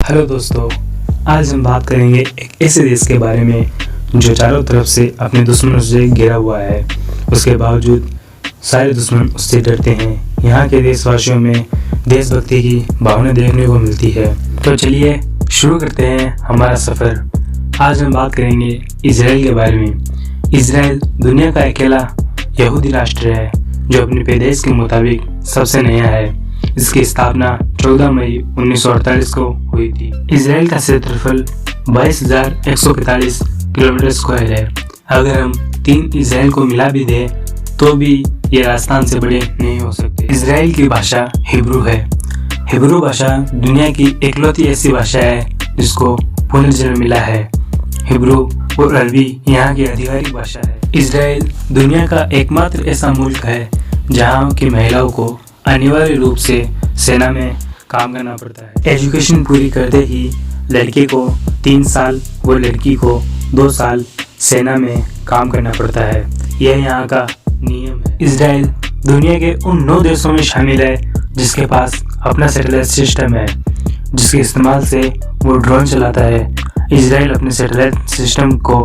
Hello दोस्तों, आज हम बात करेंगे एक ऐसे देश के बारे में जो चारों तरफ से अपने दुश्मनों से घिरा हुआ है। उसके बावजूद सारे दुश्मन उससे डरते हैं। यहाँ के देशवासियों में देशभक्ति की भावना देखने को मिलती है। तो चलिए शुरू करते हैं हमारा सफ़र। आज हम बात करेंगे इजराइल के बारे में। इजराइल दुनिया का अकेला यहूदी राष्ट्र है जो अपनी पैदाइश के मुताबिक सबसे नया है। इसकी स्थापना 14 मई 1948 को हुई थी। इजराइल का क्षेत्रफल 22,145 किलोमीटर स्क्वायर है। अगर हम 3 इजराइल को मिला भी दें तो भी ये राजस्थान से बड़े नहीं हो सकते। इजराइल की भाषा हिब्रू है। हिब्रू भाषा दुनिया की इकलौती ऐसी भाषा है जिसको पुनर्जन्म मिला है। हिब्रू और अरबी यहाँ की आधिकारिक भाषा है। इजराइल दुनिया का एकमात्र ऐसा मुल्क है जहाँ की महिलाओं को अनिवार्य रूप से सेना में काम करना पड़ता है। एजुकेशन पूरी करते ही लड़के को 3 साल व लड़की को 2 साल सेना में काम करना पड़ता है। यह यहाँ का नियम है। इजराइल दुनिया के उन 9 देशों में शामिल है जिसके पास अपना सैटेलाइट सिस्टम है, जिसके इस्तेमाल से वो ड्रोन चलाता है। इजराइल अपने सैटेलाइट सिस्टम को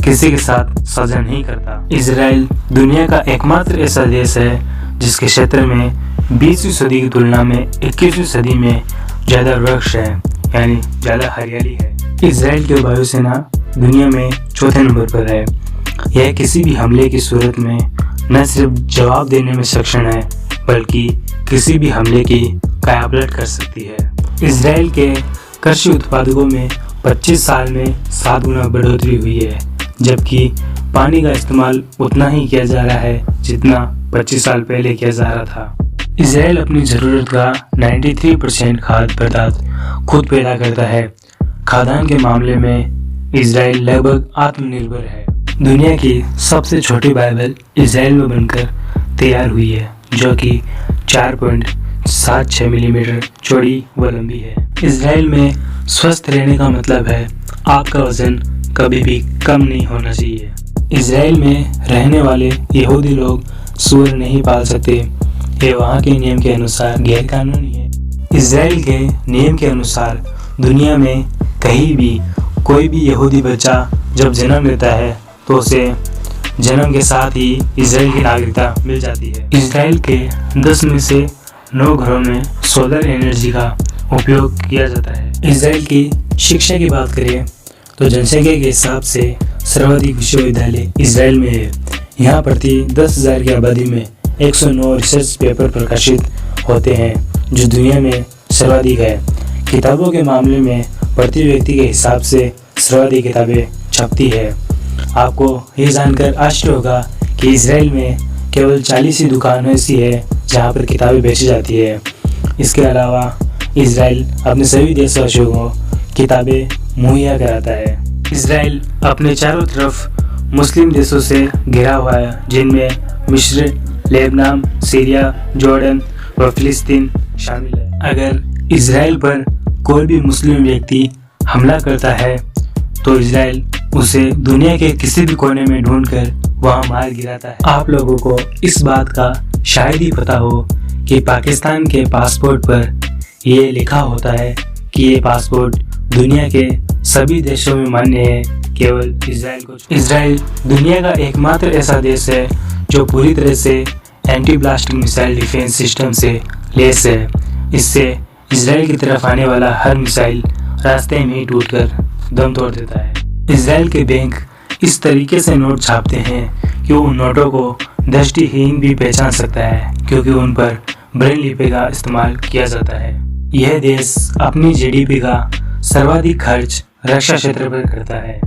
किसी के साथ साझा नहीं करता। इजराइल दुनिया का एकमात्र ऐसा देश है जिसके क्षेत्र में 20वीं सदी की तुलना में 21वीं सदी में ज़्यादा वृक्ष है, यानी ज़्यादा हरियाली है। इजराइल की वायुसेना दुनिया में चौथे नंबर पर है। यह किसी भी हमले की सूरत में न सिर्फ जवाब देने में सक्षम है बल्कि किसी भी हमले की कायापलट कर सकती है। इजराइल के कृषि उत्पादकों में 25 साल में 7 गुना बढ़ोतरी हुई है, जबकि पानी का इस्तेमाल उतना ही किया जा रहा है जितना 25 साल पहले किया जा रहा था। इजराइल अपनी ज़रूरत का 93% खाद्य पदार्थ खुद पैदा करता है। खाद्यान्न के मामले में इजराइल लगभग आत्मनिर्भर है। दुनिया की सबसे छोटी बाइबल इजराइल में बनकर तैयार हुई है, जो कि 4.76 मिलीमीटर चौड़ी व लंबी है। इजराइल में स्वस्थ रहने का मतलब है आपका वजन कभी भी कम नहीं होना चाहिए। इजराइल में रहने वाले यहूदी लोग सूअर नहीं पाल सकते। ये वहाँ के नियम के अनुसार गैर कानूनी है। इजराइल के नियम के अनुसार दुनिया में कहीं भी कोई भी यहूदी बच्चा जब जन्म लेता है तो उसे जन्म के साथ ही इजराइल की नागरिकता मिल जाती है। इजराइल के 10 में से 9 घरों में सोलर एनर्जी का उपयोग किया जाता है। इजराइल की शिक्षा की बात करें तो जनसंख्या के हिसाब से सर्वाधिक विश्वविद्यालय इजराइल में है। यहाँ प्रति 10,000 की आबादी में 109 रिसर्च पेपर प्रकाशित होते हैं, जो दुनिया में सर्वाधिक है। किताबों के मामले में प्रति व्यक्ति के हिसाब से सर्वाधिक किताबें छपती है। आपको ये जानकर आश्चर्य होगा कि इजराइल में केवल 40 ही दुकानें ऐसी है जहाँ पर किताबें बेची जाती है। इसके अलावा इजराइल अपने सभी देशवासियों को किताबें मुहैया कराता है। इजराइल अपने चारों तरफ मुस्लिम देशों से घिरा हुआ है, जिनमें मिस्र, लेबनान, सीरिया, जॉर्डन व फिलिस्तीन शामिल है। अगर इजराइल पर कोई भी मुस्लिम व्यक्ति हमला करता है तो इजराइल उसे दुनिया के किसी भी कोने में ढूंढकर वहां मार गिराता है। आप लोगों को इस बात का शायद ही पता हो कि पाकिस्तान के पासपोर्ट पर यह लिखा होता है कि ये पासपोर्ट दुनिया के सभी देशों में मान्य है, केवल इजराइल को। इजराइल दुनिया का एकमात्र ऐसा देश है जो पूरी तरह से एंटी ब्लास्टिक मिसाइल डिफेंस सिस्टम से लैस है। इससे इजराइल की तरफ आने वाला हर मिसाइल रास्ते में ही टूटकर दम तोड़ देता है। इजराइल के बैंक इस तरीके से नोट छापते हैं कि उन नोटों को दृष्टिहीन भी पहचान सकता है, क्योंकि उन पर ब्रेल लिपि का इस्तेमाल किया जाता है। यह देश अपनी जीडीपी का सर्वाधिक खर्च रक्षा क्षेत्र पर करता है।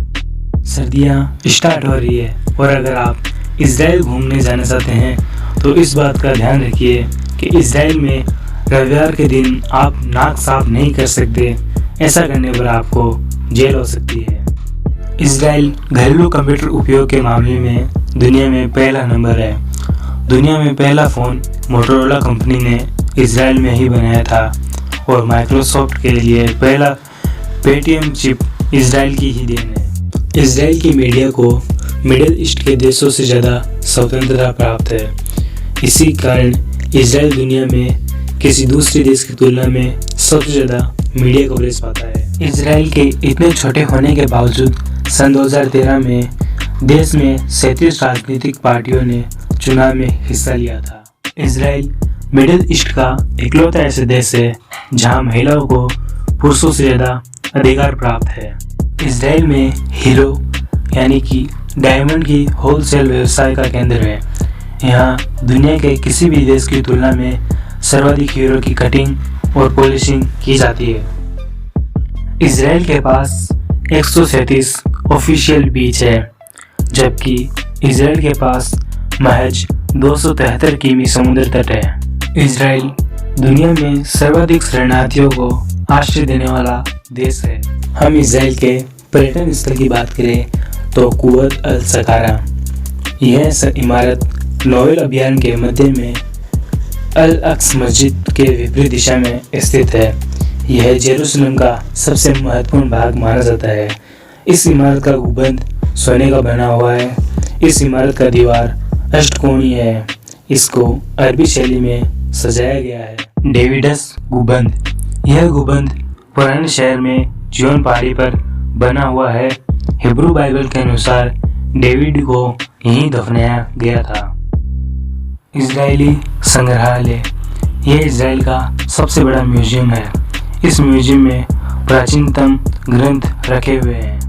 सर्दियाँ स्टार्ट हो रही है और अगर आप इजराइल घूमने जाना चाहते हैं तो इस बात का ध्यान रखिए कि इजराइल में रविवार के दिन आप नाक साफ नहीं कर सकते। ऐसा करने पर आपको जेल हो सकती है। इजराइल घरेलू कंप्यूटर उपयोग के मामले में दुनिया में पहला नंबर है। दुनिया में पहला फ़ोन मोटोरोला कंपनी ने इजराइल में ही बनाया था और माइक्रोसॉफ्ट के लिए पहला पेटीएम चिप इजराइल की ही देन है। इजराइल की मीडिया को मिडिल ईस्ट के देशों से ज़्यादा स्वतंत्रता प्राप्त है। इसी कारण इजराइल दुनिया में किसी दूसरे देश की तुलना में सबसे ज़्यादा मीडिया कवरेज पाता है। इजराइल के इतने छोटे होने के बावजूद सन 2013 में देश में 37 राजनीतिक पार्टियों ने चुनाव में हिस्सा लिया था। इजराइल मिडिल ईस्ट का इकलौता ऐसा देश है जहां महिलाओं को पुरुषों से ज़्यादा अधिकार प्राप्त है। इजराइल में हीरो यानी कि डायमंड की होलसेल व्यवसाय का केंद्र है। यहाँ दुनिया के किसी भी देश की तुलना में सर्वाधिक हीरो की कटिंग और पॉलिशिंग की जाती है। इजराइल के पास 137 ऑफिशियल बीच है, जबकि इजराइल के पास महज 273 किमी समुद्र तट है। इजराइल दुनिया में सर्वाधिक शरणार्थियों को आश्रय देने वाला देश है। हम इजराइल के पर्यटन स्थल की बात करें तो कुव्वत अल सकारा, यह इमारत नोवेल अभियान के मध्य में अल अक्स मस्जिद के विपरीत दिशा में स्थित है। यह जेरूसलम का सबसे महत्वपूर्ण भाग माना जाता है। इस इमारत का गुंबद सोने का बना हुआ है। इस इमारत का दीवार अष्टकोणीय है। इसको अरबी शैली में सजाया गया है। डेविडस गुंबद, यह गुंबद पुराने शहर में जियोन पहाड़ी पर बना हुआ है। हिब्रू बाइबल के अनुसार डेविड को यहीं दफनाया गया था। इजरायली संग्रहालय, यह इजराइल का सबसे बड़ा म्यूजियम है। इस म्यूजियम में प्राचीनतम ग्रंथ रखे हुए हैं।